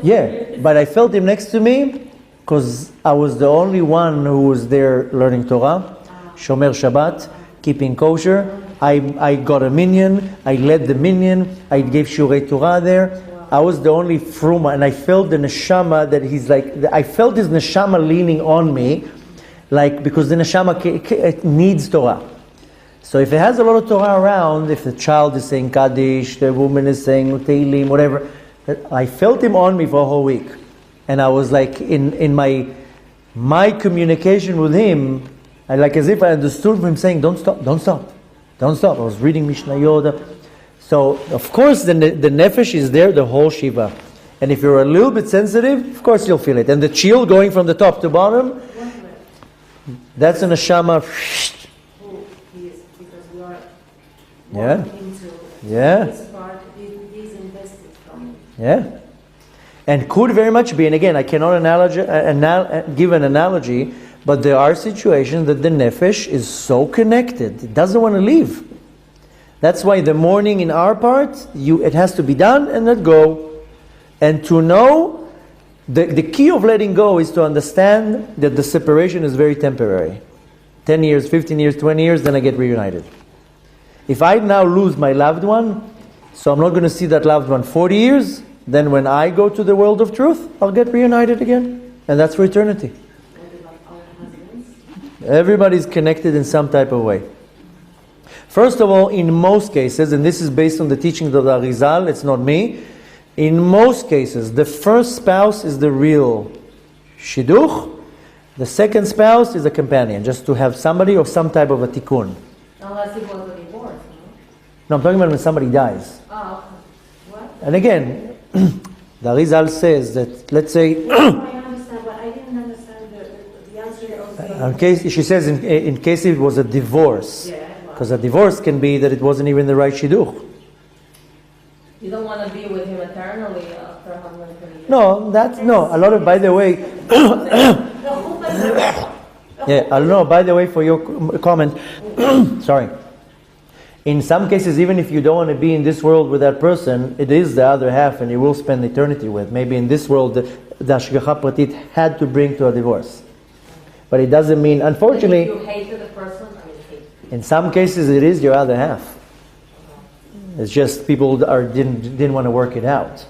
Yeah, but I felt him next to me because I was the only one who was there learning Torah, Shomer Shabbat, keeping kosher. I got a minyan, I led the minyan, I gave Shurei Torah there. I was the only fruma, and I felt the neshama that he's like, I felt his neshama leaning on me, like, because the neshama it needs Torah. So if it has a lot of Torah around, if the child is saying Kaddish, the woman is saying Tehillim, whatever, I felt him on me for a whole week. And I was like, in my communication with him, I like as if I understood him saying, don't stop, don't stop, don't stop. I was reading Mishnah Yoda. So, of course, the nefesh is there, the whole Shiva. And if you're a little bit sensitive, of course you'll feel it. And the chill going from the top to bottom, that's an neshama. Because we are Yeah. into Yeah. this part, these invested from. Yeah. And could very much be, and again, I cannot give an analogy, but there are situations that the nefesh is so connected, it doesn't want to leave. That's why the mourning in our part, it has to be done and let go. And to know, the key of letting go is to understand that the separation is very temporary. 10 years, 15 years, 20 years, then I get reunited. If I now lose my loved one, so I'm not going to see that loved one 40 years, then when I go to the world of truth, I'll get reunited again. And that's for eternity. Everybody's connected in some type of way. First of all, in most cases, and this is based on the teachings of the Arizal, it's not me, in most cases, the first spouse is the real shidduch, the second spouse is a companion, just to have somebody or some type of a tikkun. Unless it was a divorce, No, I'm talking about when somebody dies. no? Oh, okay. What? And again, the Arizal says that, let's say, I understand, but I didn't understand the answer of the... in case, she says in case it was a divorce, Yeah. because a divorce can be that it wasn't even the right shidduch. You don't want to be with him eternally after 120 years. No, a lot of, by the way, yeah, I don't know, by the way, for your comment, sorry. In some cases, even if you don't want to be in this world with that person, it is the other half and you will spend eternity with. Maybe in this world, the Hashgacha Pratit had to bring to a divorce. But it doesn't mean, unfortunately, If you hated the person, in some cases it is your other half. It's just people didn't want to work it out.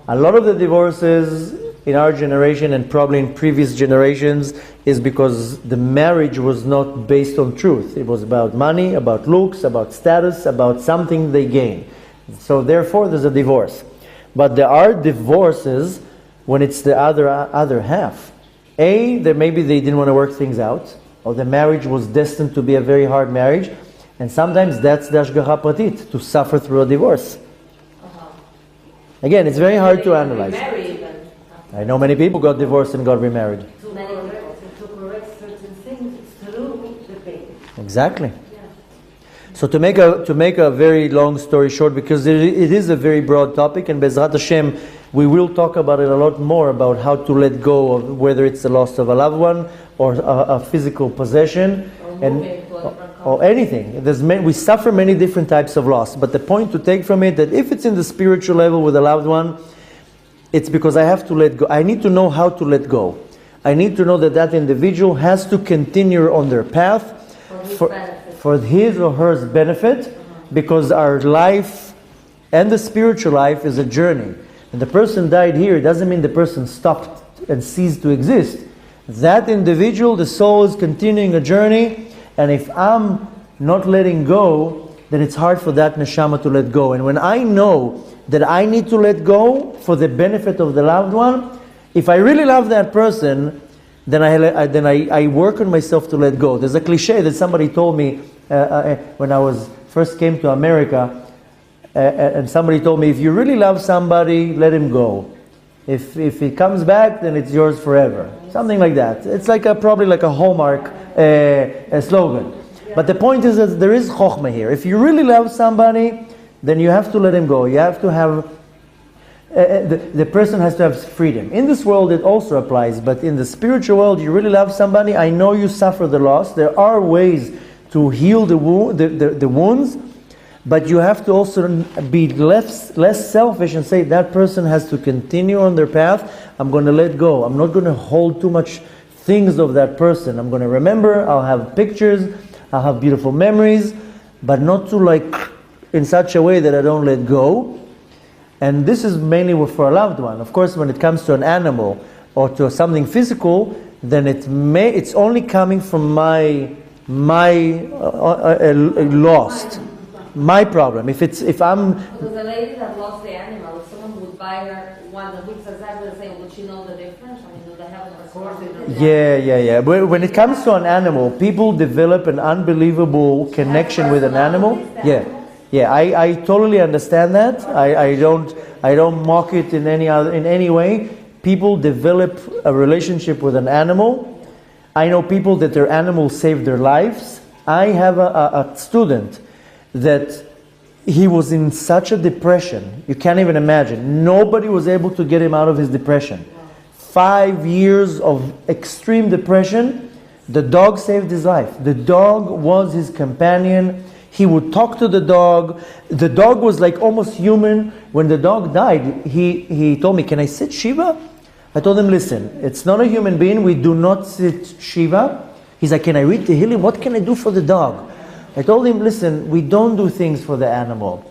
A lot of the divorces in our generation and probably in previous generations is because the marriage was not based on truth. It was about money, about looks, about status, about something they gain. So therefore there's a divorce. But there are divorces when it's the other half. Maybe they didn't want to work things out, or the marriage was destined to be a very hard marriage, and sometimes that's the Hashgacha Pratit, to suffer through a divorce. Again, it's very hard to analyze. I know many people got divorced and got remarried. To correct certain things through the pain. Exactly. So to make a very long story short, because it is a very broad topic, and Bezrat Hashem, we will talk about it a lot more, about how to let go of whether it's the loss of a loved one or a physical possession, or anything. We suffer many different types of loss, but the point to take from it, that if it's in the spiritual level with a loved one, it's because I have to let go. I need to know how to let go. I need to know that individual has to continue on their path for his or her benefit, because our life and the spiritual life is a journey. And the person died here, it doesn't mean the person stopped and ceased to exist. That individual, the soul, is continuing a journey, and if I'm not letting go, then it's hard for that neshama to let go. And when I know that I need to let go for the benefit of the loved one, if I really love that person, then I work on myself to let go. There's a cliche that somebody told me when I first came to America, and somebody told me, if you really love somebody, let him go. If he comes back, then it's yours forever. Something like that. It's like probably like a Hallmark slogan. But the point is that there is chokhmah here. If you really love somebody, then you have to let him go. You have to have, the person has to have freedom. In this world it also applies, but in the spiritual world, you really love somebody, I know you suffer the loss. There are ways to heal the wounds, but you have to also be less selfish and say that person has to continue on their path. I'm going to let go. I'm not going to hold too much things of that person. I'm going to remember, I'll have pictures, I'll have beautiful memories, but not to like in such a way that I don't let go. And this is mainly for a loved one. Of course, when it comes to an animal or to something physical, then it's only coming from my lost, my problem. If I'm because the lady that lost the animal, if someone would buy her one that looks exactly the same, would she know the difference? I mean, do they have a source? Yeah. But when it comes to an animal, people develop an unbelievable connection with an animal. Yeah, I totally understand that. I don't mock it in any way. People develop a relationship with an animal. I know people that their animals saved their lives. I have a student that he was in such a depression. You can't even imagine. Nobody was able to get him out of his depression. 5 years of extreme depression. The dog saved his life. The dog was his companion. He would talk to the dog. The dog was like almost human. When the dog died, he told me, can I sit Shiva? I told him, listen, it's not a human being. We do not sit Shiva. He's like, can I read Tehillim? What can I do for the dog? I told him, listen, we don't do things for the animal.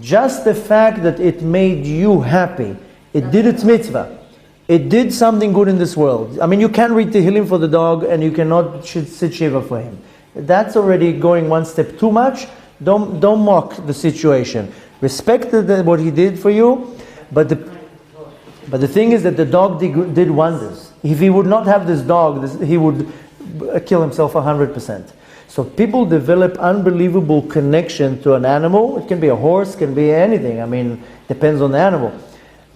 Just the fact that it made you happy, it did its mitzvah. It did something good in this world. I mean, you can't read Tehillim for the dog and you cannot sit Shiva for him. That's already going one step too much. Don't mock the situation. Respect what he did for you, but the thing is that the dog did wonders. If he would not have this dog, he would kill himself 100%. So people develop unbelievable connection to an animal. It can be a horse, can be anything. I mean, depends on the animal.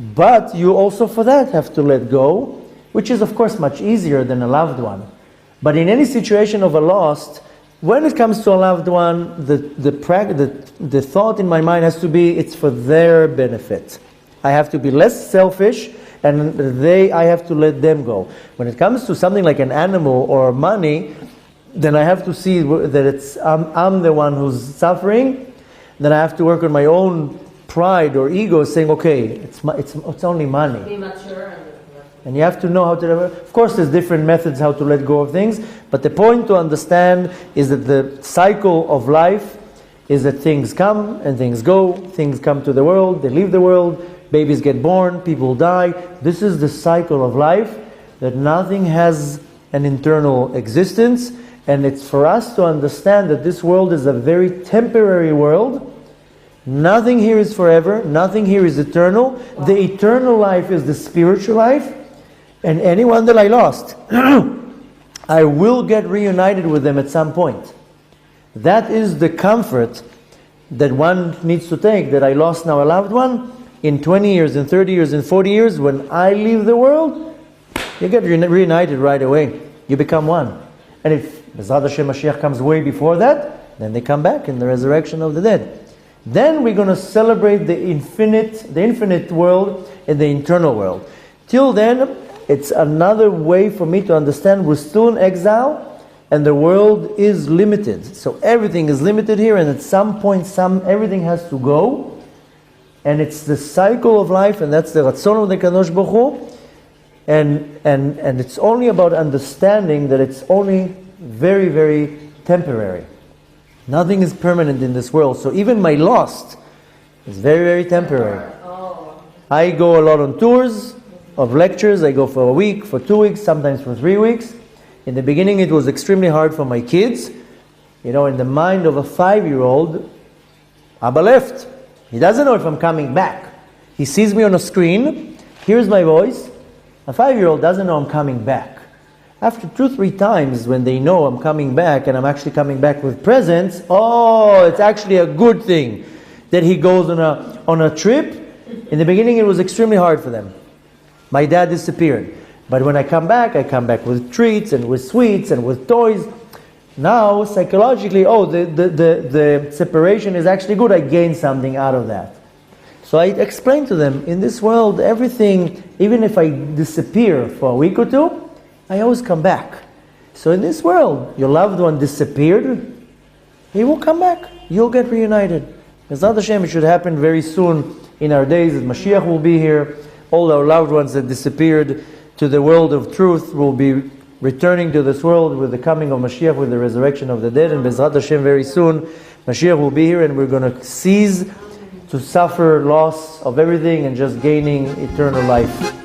But you also for that have to let go, which is of course much easier than a loved one. But in any situation of a loss, when it comes to a loved one, the thought in my mind has to be, it's for their benefit. I have to be less selfish, and I have to let them go. When it comes to something like an animal or money, then I have to see that I'm the one who's suffering. Then I have to work on my own pride or ego, saying, okay, it's only money. Be mature. And you have to know how to, of course there's different methods how to let go of things, but the point to understand is that the cycle of life is that things come and things go, things come to the world, they leave the world, babies get born, people die. This is the cycle of life, that nothing has an internal existence, and it's for us to understand that this world is a very temporary world. Nothing here is forever, nothing here is eternal. The eternal life is the spiritual life. And anyone that I lost, I will get reunited with them at some point. That is the comfort that one needs to take, that I lost now a loved one. In 20 years, in 30 years, in 40 years, when I leave the world, you get reunited right away. You become one. And if B'ezrat Hashem Mashiach comes way before that, then they come back in the resurrection of the dead. Then we're going to celebrate the infinite world and the eternal world. Till then, it's another way for me to understand we're still in exile and the world is limited. So everything is limited here, and at some point everything has to go. And it's the cycle of life, and that's the Ratzon of the Kadosh Baruch Hu. And it's only about understanding that it's only very, very temporary. Nothing is permanent in this world. So even my loss is very, very temporary. I go a lot on tours of lectures. I go for a week, for 2 weeks, sometimes for 3 weeks. In the beginning it was extremely hard for my kids. You know, in the mind of a 5-year-old, Abba left. He doesn't know if I'm coming back. He sees me on a screen, hears my voice. A 5-year-old doesn't know I'm coming back. After 2-3 times, when they know I'm coming back and I'm actually coming back with presents, oh, it's actually a good thing that he goes on a trip. In the beginning, it was extremely hard for them. My dad disappeared. But when I come back with treats and with sweets and with toys. Now, psychologically, the separation is actually good. I gain something out of that. So I explained to them, in this world, everything, even if I disappear for a week or two, I always come back. So in this world, your loved one disappeared, he will come back. You'll get reunited. B'ezrat Hashem, it should happen very soon in our days. Mashiach will be here. All our loved ones that disappeared to the world of truth will be returning to this world with the coming of Mashiach, with the resurrection of the dead. And B'ezrat Hashem, very soon, Mashiach will be here and we're going to cease to suffer loss of everything and just gaining eternal life.